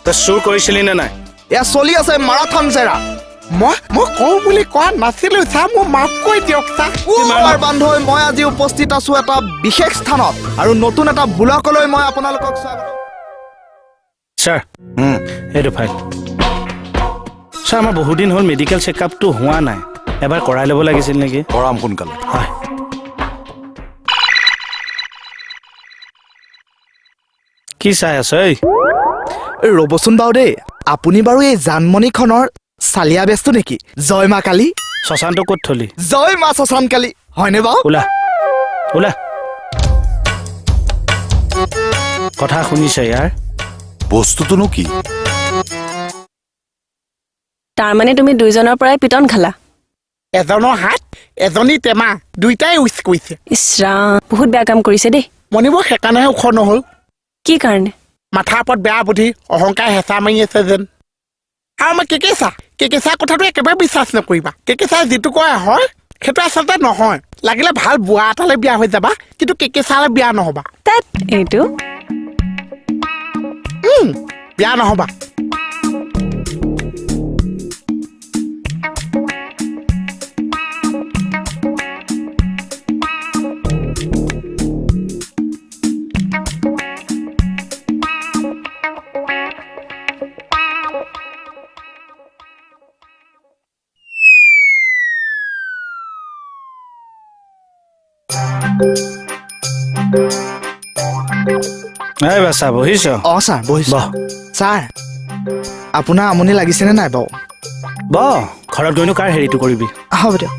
তই চুৰ কৰিছিলি নে নাই এয়া চলি আছে মাৰাথন জেৰা মই কওঁ বুলি কোৱা নাছিলো ছাৰ মোক মাফ কৰি দিয়ক ছাৰ আমাৰ বান্ধৱী মই আজি উপস্থিত আছো এটা বিশেষ স্থানত আৰু নতুন এটা ব্লকলৈ মই আপোনালোকক ছাৰ এইটো ফাইল ছাৰ আমাৰ বহুদিন হ'ল মেডিকেল চেকআপটো হোৱা নাই এবাৰ কৰাই ল'ব লাগিছিল নেকি কৰাম সোনকালে হয় কি চাই আছ এই ৰ'বচোন বাৰু দেই আপুনি বাৰু এই জানমণিখনৰ চালিয়া বেচটো নেকি জয় মা কালী শশানটো ক'ত থলি জয় মা শশান কালী হয়নে বাৰু ওলা ওলা কথা শুনিছে ইয়াৰ বস্তুটোনো কি তাৰমানে তুমি দুইজনৰ পৰাই পিটন খালা এজনৰ হাত এজনী টেমা দুইটাই উইচ কৰিছে ইছৰাম বহুত বেয়া কাম কৰিছে দেই মণিবৰ সেইকাৰণেহে ওখ নহ'ল কি কাৰণে মাথাৰ ওপৰত বেয়া বুদ্ধি অহংকাৰ হেঁচা মাৰি আছে যেন আৰু মই কেকেচা কথাটো একেবাৰে বিশ্বাস নকৰিবা কেকেচাই যিটো কয় হয় সেইটো আচলতে নহয় লাগিলে ভাল বুঢ়া এটালৈ বিয়া হৈ যাবা কিন্তু কেকেচালৈ বিয়া নহবা তাত এইটো বিয়া নহবা এই বাছা বহিছ অঁ ছাৰ বহিছোঁ ছাৰ আপোনাৰ আমনি লাগিছেনে নাই বাৰু ঘৰত গৈনো কাৰ হেৰিটো কৰিবি হ'ব দিয়ক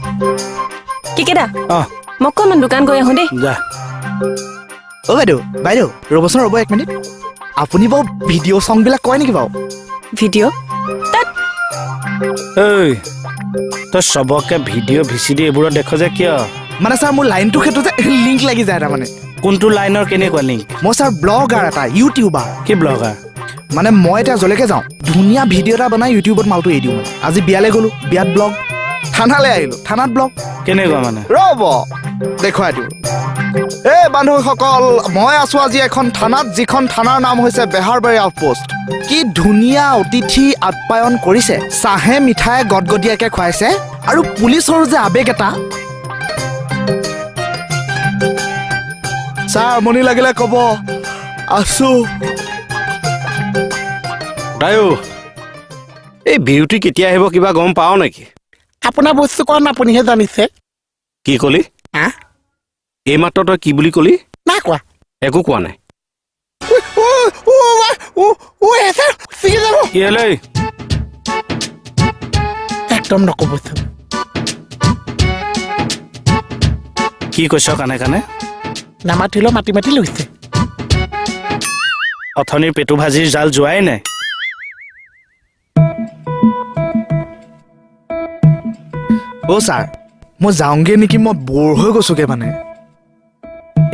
কিকেদা অঁ মই অকণমান দোকান গৈ আহোঁ দেই যা অ' বাইদেউ ৰ'বচোন ৰ'ব এক মিনিট আপুনি বাৰু ভিডিঅ' চংবিলাক কয় নেকি বাৰু ভিডিঅ' তাত ঐ তই চবকে ভিডিঅ' ভিচিডি এইবোৰত দেখ যে কিয় মানে ছাৰ মোৰ লাইনটোৰ ক্ষেত্ৰতে লিংক লাগি যায় তাৰমানে কোনটো লাইনৰ কেনেকুৱা লিংক মই ছাৰ ব্লগাৰ এটা ইউটিউবাৰ কি ব্লগাৰ মানে মই এতিয়া যলৈকে যাওঁ ধুনীয়া ভিডিঅ' এটা বনাই ইউটিউবত মালটো এৰি দিওঁ মানে আজি বিয়ালৈ গ'লো বিয়াত ব্লগ থানালৈ আহিলোঁ থানাত ব্লগ কেনেকুৱা মানে ৰ'ব দেখুৱাই দিওঁ এই বান্ধৱীসকল মই আছো আজি এখন থানাত যিখন থানাৰ নাম হৈছে বেহাৰবাৰী আউটপোষ্ট কি ধুনীয়া অতিথি আপ্যায়ন কৰিছে চাহে মিঠাই গদগদীয়াকে খুৱাইছে আৰু পুলিচৰ যে আৱেগ এটা ছাৰ আমনি লাগিলে ক'ব আছো দায়ো এই বিউটি কেতিয়া আহিব কিবা গম পাও নেকি আপোনাৰ বস্তু কণ আপুনিহে জানিছে কি কলি এইমাত্ৰ তই কি বুলি কলি নাই কোৱা একো কোৱা নাই কি হ'লে একদম নক'বচোন কি কৈছ কানে কানে নামাতিলেও মাতি মাতি লৈছে অথনিৰ পেটু ভাজিৰ জাল যোৱাই নাই অ' ছাৰ মই যাওঁগে নেকি মই ব'ৰ হৈ গৈছোগে মানে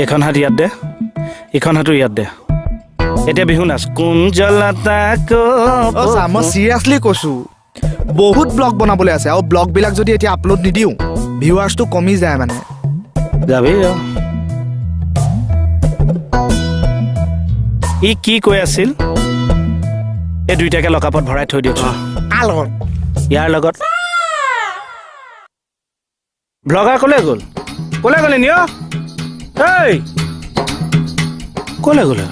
এইখন হাত ইয়াত দে ইখন হাতো ইয়াত দে এতিয়া বিহু নাচ কুঞ্জলতা অ' ছাৰ মই চিৰিয়াছলি কৈছোঁ বহুত ব্লগ বনাবলৈ আছে আৰু ব্লগবিলাক যদি এতিয়া আপলোড নিদিওঁ ভিউৱাৰ্ছটো কমি যায় মানে যাবি ই কি কৈ আছিল এই দুইটাকে লকাপত ভৰাই থৈ দিয়ক কাৰ লগত ইয়াৰ লগত ব্লগাৰ ক'লে গ'ল নিয় এই ক'লে গ'লে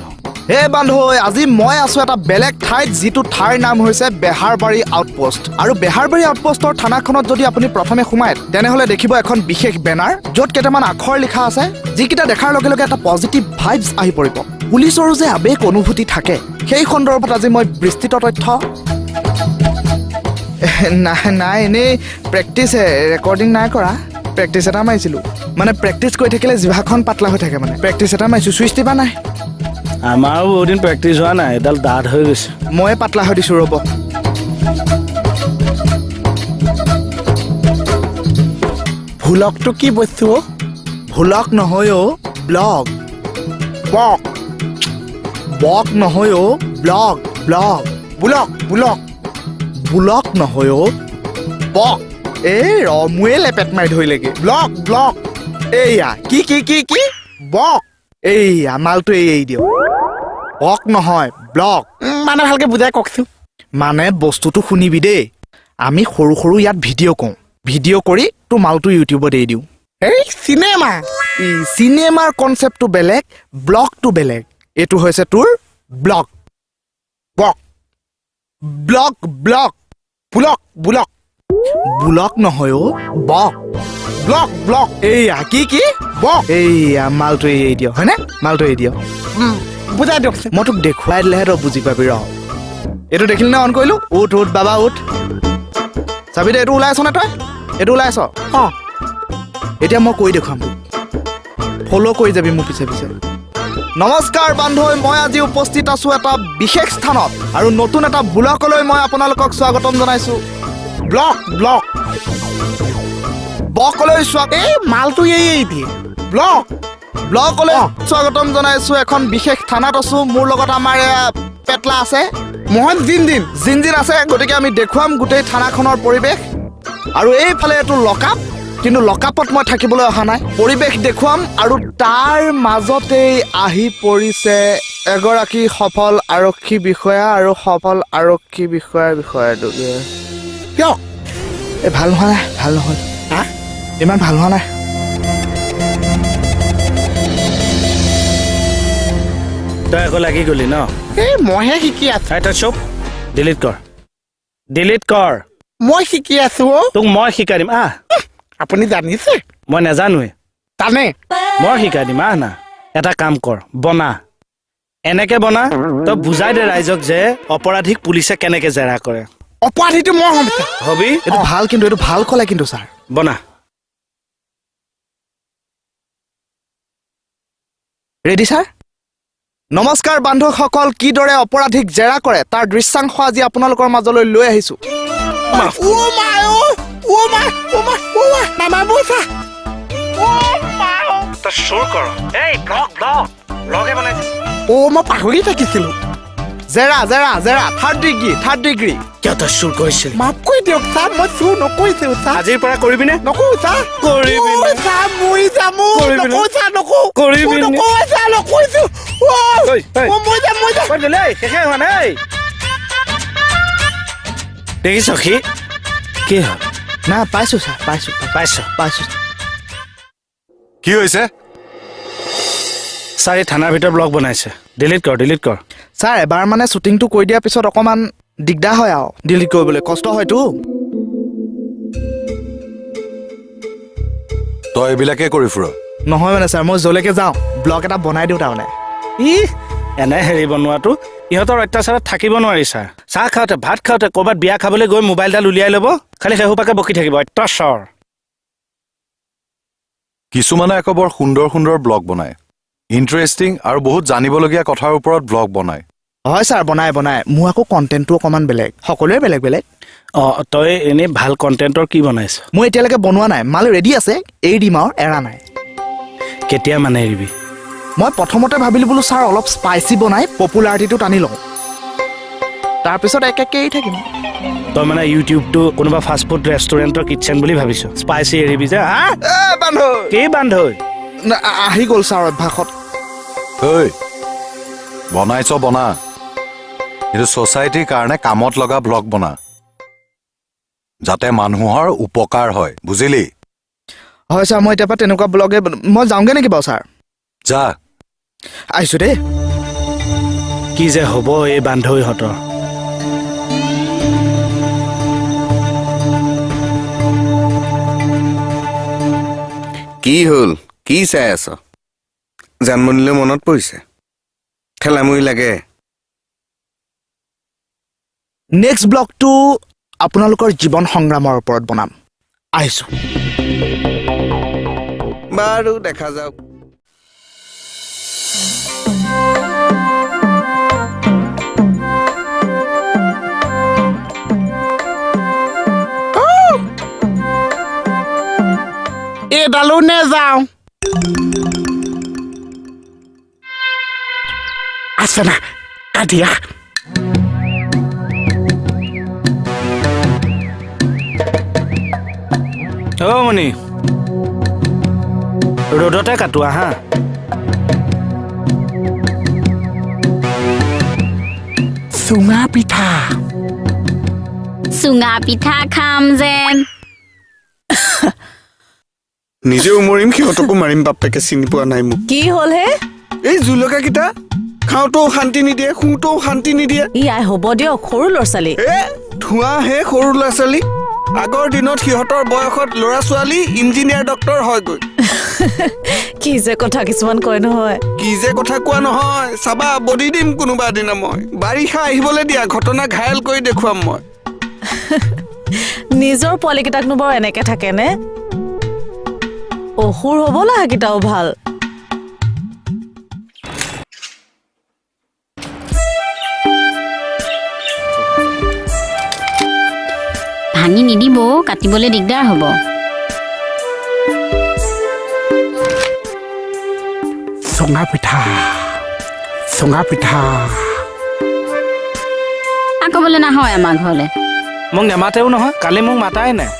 হে বান্ধৱী আজি মই আছো এটা বেলেগ ঠাইত যিটো ঠাইৰ নাম হৈছে বেহাৰবাৰী আউটপোষ্ট আৰু বেহাৰবাৰী আউটপোষ্টৰ থানাখনত যদি আপুনি প্ৰথমে সোমায় তেনেহ'লে দেখিব এখন বিশেষ বেনাৰ য'ত কেইটামান আখৰ লিখা আছে যিকেইটা দেখাৰ লগে লগে এটা পজিটিভ ভাইবছ আহি পৰিব পুলিচৰো যে আৱেগ অনুভূতি থাকে সেই সন্দৰ্ভত আজি মই বিস্তৃত তথ্য নাই এনেই প্ৰেক্টিচ ৰেকৰ্ডিং নাই কৰা প্ৰেক্টিচ এটা মাৰিছিলোঁ মানে প্ৰেক্টিচ কৰি থাকিলে জিভাখন পাতলা হৈ থাকে মানে প্ৰেক্টিচ এটা মাৰিছোঁ চুইচ টিপা নাই আমাৰো বহুত দিন প্ৰেক্টিচ হোৱা নাই এডাল ডাঠ হৈ গৈছে ময়ে পাতলা হৈ দিছোঁ ৰ'ব ভুলকটো কি বস্তু ভুলক নহয় অ' ব্লগ বক বক নহয় অ' ব্লগ বুলক বুলক নহয় অ' বক এই ৰমুৱে লেপেট মাৰি ধৰিলেগে ব্লক এইয়া কি বক এইয়া মালটো এৰি দিয়ক বক নহয় ব্লগ মানে ভালকে বুজাই কওকচোন মানে বস্তুটো শুনিবি দেই আমি সৰু সৰু ইয়াত ভিডিঅ' কওঁ ভিডিঅ' কৰি তোৰ মালটো ইউটিউবত এৰি দিওঁ এই চিনেমা চিনেমাৰ কনচেপ্টটো বেলেগ ব্লগটো বেলেগ এইটো হৈছে তোৰ ব্লগ বক blog blog bullock bullock blog নহয় অ' বক ব্লক ব্লক এইয়া কি বক এইয়া মালটো এৰি দিয় হয়নে মালটো এৰি দিয় বুজাই দিয়কচোন মই তোক দেখুৱাই দিলেহে তই বুজি পাবি ৰ এইটো দেখিলি নে অন কৰিলো উঠ বাবা উঠ চাবি দে এইটো ওলাই আছ নে তই এইটো ওলাই আছ অঁ এতিয়া মই কৈ দেখুৱাম তোক ফ'ল' কৰি যাবি মোৰ পিছে পিছে নমস্কাৰ বান্ধৱী মই আজি উপস্থিত আছো এটা বিশেষ স্থানত আৰু নতুন এটা ব্লগলৈ মই আপোনালোকক স্বাগতম জনাইছো ব্লক ব্লক ব্লগলৈ এই মালটো এই দিয়ে ব্লক ব্লগলৈ স্বাগতম জনাইছো এখন বিশেষ থানাত আছো মোৰ লগত আমাৰ পেটলা আছে মোহন জিন জিন আছে গতিকে আমি দেখুৱাম গোটেই থানাখনৰ পৰিৱেশ আৰু এইফালে এইটো লকআপ কিন্তু লকআপত মই থাকিবলৈ অহা নাই পৰিৱেশ দেখুৱাম আৰু তাৰ মাজতেই আহি পৰিছে এগৰাকী সফল আৰক্ষী বিষয়া আৰু সফল আৰক্ষী বিষয়াৰ বিষয়াটোকে কিয় এই ভাল হোৱা নাই ভাল নহ'ল হা ইমান ভাল হোৱা নাই তই আকৌ লাগি গলি ন এই মইহে শিকি আছো তই চুপ ডিলিট কৰ মই শিকি আছো অ' তোক মই শিকাই দিম আহ আপুনি জানিছে মই নাজানোৱে জানে মই শিকাই দিম আহ না এটা কাম কৰ বনা এনেকে বনা তই বুজাই দে ৰাইজক যে অপৰাধীক পুলিচে কেনেকে জেৰা কৰে অপৰাধীটো মই হ'ম হবি এইটো ভাল কিন্তু এইটো ভাল ক'লে কিন্তু ছাৰ বনা ৰেডি ছাৰ নমস্কাৰ বান্ধৱসকল কিদৰে অপৰাধীক জেৰা কৰে তাৰ দৃশ্যাংশ আজি আপোনালোকৰ মাজলৈ লৈ আহিছো মামা বৈছা তই চুৰ কৰ এই ব্লগে বনাইছে মই পাহৰি থাকিছিলো জেৰা থাৰ্ড ডিগ্ৰী কিয় তই চুৰ কৰিছিলি মাফ কৰি দিয়ক ছাৰ মই চুৰ নকৰিছো ছাৰ আজিৰ পৰা কৰিবিনে নকৰো ছাৰ কৰিবি নে? ছাৰ মৰি যাম কৰিবি নে? নকৰো ছাৰ নকৰো কৰিবি নে? নকৰো ছাৰ নকৰিছো ঐ, ঐ। মই যাম কৈ দিলে এই, শেষে হোৱা নাই দেখিছ সি কি হ'ল না পাইছো ছাৰ পাইছো কি হৈছে ছাৰ এই থানাৰ ভিতৰত ব্লগ বনাইছে ডিলিট কৰ ছাৰ এবাৰ মানে শ্বুটিংটো কৰি দিয়াৰ পিছত অকণমান দিগদাৰ হয় আৰু ডিলিট কৰিবলৈ কষ্ট হয়তো তই এইবিলাকে কৰি ফুৰ নহয় মানে ছাৰ মই য'লৈকে যাওঁ ব্লগ এটা বনাই দিওঁ তাৰমানে ই এনে হেৰি বনোৱাটো ইহঁতৰ অত্যাচাৰত থাকিব নোৱাৰি ছাৰ চাহ খাওঁতে ভাত খাওঁতে ক'ৰবাত বিয়া খাবলৈ গৈ মোবাইলডাল উলিয়াই ল'ব খালি সেইসোপাকে বকি থাকিব অত্যাচাৰ কিছুমানে আকৌ বৰ সুন্দৰ ব্লগ বনায় ইণ্টাৰেষ্টিং আৰু বহুত জানিবলগীয়া কথাৰ ওপৰত ব্লগ বনায় হয় ছাৰ বনাই মোৰ আকৌ কণ্টেণ্টটো অকণমান বেলেগ সকলোৱে বেলেগ অঁ তই এনেই ভাল কণ্টেণ্টৰ কি বনাইছ মই এতিয়ালৈকে বনোৱা নাই মাল ৰেডি আছে এৰি দিম আৰু এৰা নাই কেতিয়া মানে এৰিবি মই প্ৰথমতে ভাবিলোঁ বোলো ছাৰ অলপ স্পাইচি বনাই পপুলাৰিটিটো টানি লওঁ তাৰপিছত একে এৰি থাকিম তই মানে ইউটিউবটো কোনোবা ফাষ্টফুড ৰেষ্টুৰেণ্টৰ কিটচেন বুলি ভাবিছ স্পাইচি এৰিবি যে হা কি বান্ধৈ আহি গ'ল ছাৰ অভ্যাসত ঐ বনাইছ বনা কিন্তু ছ'চাইটিৰ কাৰণে কামত লগা ব্লগ বনা যাতে মানুহৰ উপকাৰ হয় বুজিলি হয় ছাৰ মই এতিয়াৰ পৰা তেনেকুৱা ব্লগে মই যাওঁগৈ নেকি বাৰু ছাৰ যা আহিছোঁ দেই কি যে হ'ব এই বান্ধৈহঁতৰ কি হ'ল কি চাই আছ জানমনিলৈ মনত পৰিছে ঠেলামুৰি লাগে নেক্সট ব্লগটো আপোনালোকৰ জীৱন সংগ্ৰামৰ ওপৰত বনাম আহিছোঁ বাৰু দেখা যাওক এডালো নেযাওঁ আছে না কাটিয়া অ' মণি ৰ'দতে কাটোৱা হা চুঙা পিঠা চুঙা পিঠা খাম যেন নিজে উমৰিম সিহঁতকো মাৰিম বাপেকে চিনি পোৱা নাই মোক কি হ'ল হে এই জুলকাকেইটা খাওঁতেও শান্তি নিদিয়ে শুওঁতেও শান্তি নিদিয়ে ই আই হ'ব দিয়ক সৰু ল'ৰা ছোৱালী ধোঁৱা হে সৰু ল'ৰা ছোৱালী আগৰ দিনত সিহঁতৰ বয়সত ল'ৰা ছোৱালী ইঞ্জিনিয়াৰ ডক্তৰ হয়গৈ কি যে কথা কিছুমান কয় নহয় কি যে কথা কোৱা নহয় চাবা বদি দিম কোনোবা দিনা মই বাৰিষা আহিবলৈ দিয়া ঘটনা ঘায়েল কৰি দেখুৱাম মই নিজৰ পোৱালিকেইটাকনো বাৰু এনেকে থাকেনে অসুৰ হ'বলৈ সেইকেইটাও ভাল ভাঙি নিদিব কাটিবলৈ দিগদাৰ হ'ব চুঙা পিঠা আকৌ বোলে নহয় আমাৰ ঘৰলৈ মোক নেমাতেও নহয় কালি মোক মাতাই নাই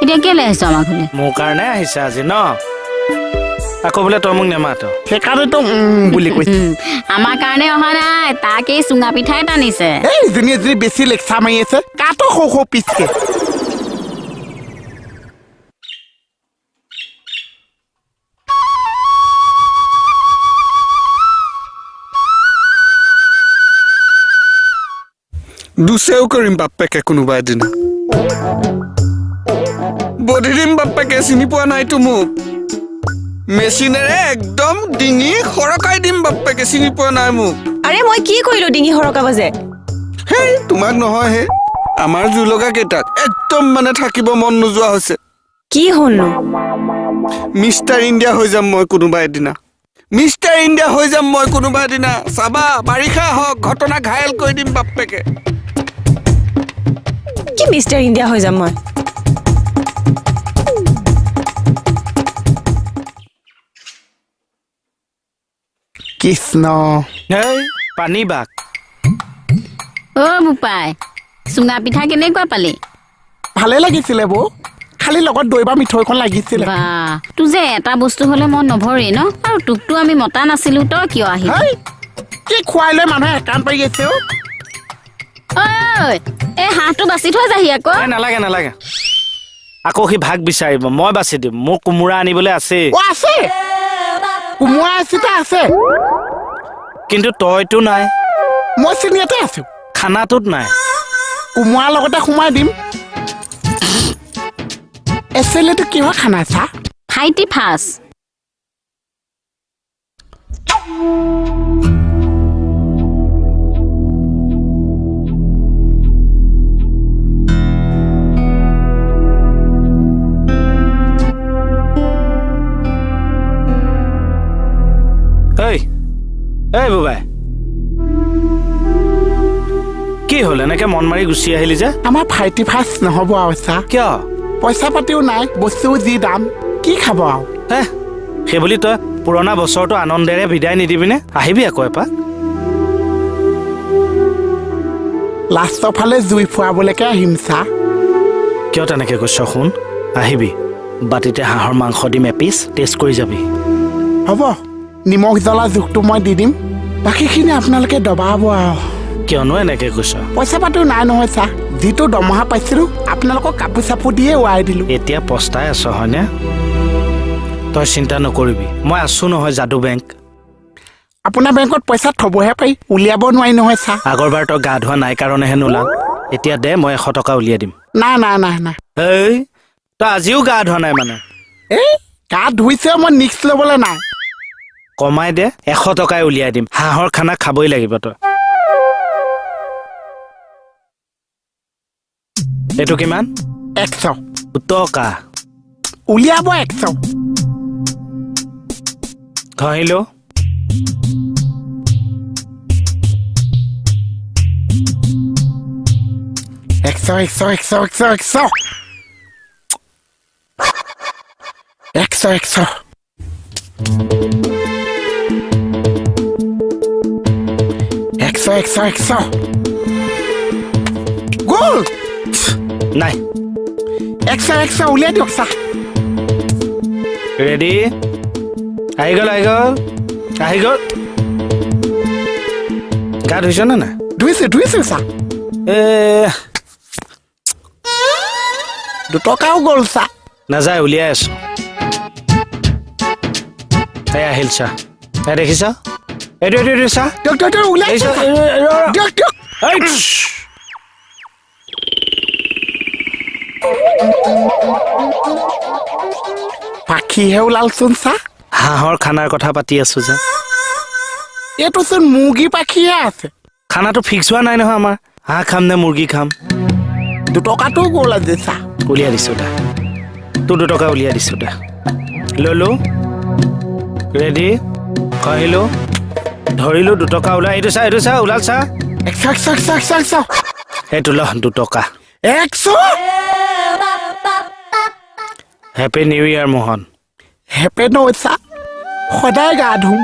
এতিয়া কেলে আহিছ আমাৰ ঘৰলৈ মোৰ কাৰণে আহিছে আজি ন আকৌ বোলে তই মোক নেমাত সেইকাৰণেতো বুলি কৈছে আমাৰ কাৰণে অহা নাই তাকেই চুঙা পিঠাই টানিছে এই ইজনী এজনী বেছি লেকচা মাৰি আছে কাটো সৌ পিছকে দুচেও কৰিম বাপেকে কোনোবা এদিনা বধি দিম বাপেকে চিনি পোৱা নাইতো মোক মেচিনেৰে একদম ডিঙি সৰকাই দিম বাপেকে চিনি পোৱা নাই মোক আৰে মই কি কৰিলো ডিঙি সৰকা বাজে হেই তোমাক নহয় হে আমাৰ জুলকা কেইটাক একদম মানে থাকিব মন নোযোৱা হৈছে কি হ'লনো মিষ্টাৰ ইণ্ডিয়া হৈ যাম মই কোনোবা এদিনা মিষ্টাৰ ইণ্ডিয়া হৈ যাম মই কোনোবা এদিনা চাবা বাৰিষা হওক ঘটনা ঘায়েল কৰি দিম বাপেকে কি মিষ্টাৰ ইণ্ডিয়া হৈ যাম মই কৃষ্ণ এই পানী বাক বোপাই চুঙা পিঠা কেনেকুৱা পালি ভালে লাগিছিলে বৌ খালি লগত দৈ বা মিঠৈখন লাগিছিলে বা তোৰ যে এটা বস্তু হলে মন নভৰে ন আৰু তোকতো আমি মতা নাছিলো তই কিয় আহিলি হেই, কি খুৱাই লৈ মানুহে একান পাৰি আছে ঐ এই হাঁহটো বাচি থৈ যাহি আকৌ নালাগে নালাগে আকৌ সি ভাগ বিচাৰিব মই বাচি দিম মোক কোমোৰা আনিবলৈ আছে আছে কোমোৰা এচিটা আছে কিন্তু তইতো নাই মই চিনিয়াতে আছো খানাটোত নাই কোমোৰাৰ লগতে সোমাই দিম এচেলেটো কিহৰ খানা চা ফাইটি ফাছ এই বুবাই কি হ'ল এনেকে মন মাৰি গুচি আহিলি যে আমাৰ ফাইটি ফাছ নহ'ব আৰু চা কিয় পইচা পাতিও নাই বস্তুও যি দাম কি খাব আৰু হে সেইবুলি তই পুৰণা বছৰটো আনন্দেৰে বিদায় নিদিবিনে আহিবি আকৌ এপাক লাষ্টৰ ফালে জুই ফুৱাবলৈকে আহিম চা কিয় তেনেকে কৈছ শুন আহিবি বাতিতে হাঁহৰ মাংস দিম এপিচ টেষ্ট কৰি যাবি হ'ব নিমখ জ্বলা জোখটো মই দি দিম বাকীখিনি আপোনালোকে দবাব আৰু কিয়নো এনেকে কৈছ পইচা পাতিও নাই নহয় চা যিটো দৰমহা পাইছিলো আপোনালোকক কাপোৰ চাপোৰ দিয়ে ওৱাই দিলো এতিয়া পস্তাই আছ হয়নে তই চিন্তা নকৰিবি মই আছো নহয় যাদু বেংক আপোনাৰ বেংকত পইচা থবহে পাৰি উলিয়াব নোৱাৰি নহয় চা আগৰবাৰ তই গা ধোৱা নাই কাৰণেহে নোলাল এতিয়া দে মই 100 টকা উলিয়াই দিম নাই নাই নাই নাই এই তই আজিও গা ধোৱা নাই মানে এই গা ধুইছে মই নিক্স ল'বলৈ নাই কমাই দে 100 টকাই উলিয়াই দিম হাঁহৰ খানা খাবই লাগিব তই এইটো কিমান 100 টকা উলিয়াব 100 ঘঁহিলো একশো গ'ল নাই 100 উলিয়াই দিয়ক চা ৰেডি আহি গ'ল গা ধুইছ নে নাই ধুইছো চা এ 2 টকাও গ'ল চা নাযায় উলিয়াই আছো এই আহিল চা এই দেখিছ এইটো চা দিয়ক ওলাইছে চা। দিয়ক এই পাখিহে ওলালচোন চা হাঁহৰ খানাৰ কথা পাতি আছো যে এইটোচোন মুৰ্গী পাখিহে আছে খানাটো ফিক্স হোৱা নাই নহয় আমাৰ হাঁহ খাম নে মুৰ্গী খাম 2 টকাটো গ'ল আজি চা উলিয়াই দিছো দা তোৰ 2 টকা উলিয়াই দিছো দা ললো ৰেডি কহিলো ধৰিলো 2 টকা ওলাই এইটো চা ওলাল চা 100 এইটো ল 2 টকা 100 হেপী নিউ ইয়াৰ মোহন হেপে নৈ চা সদায় গা ধুম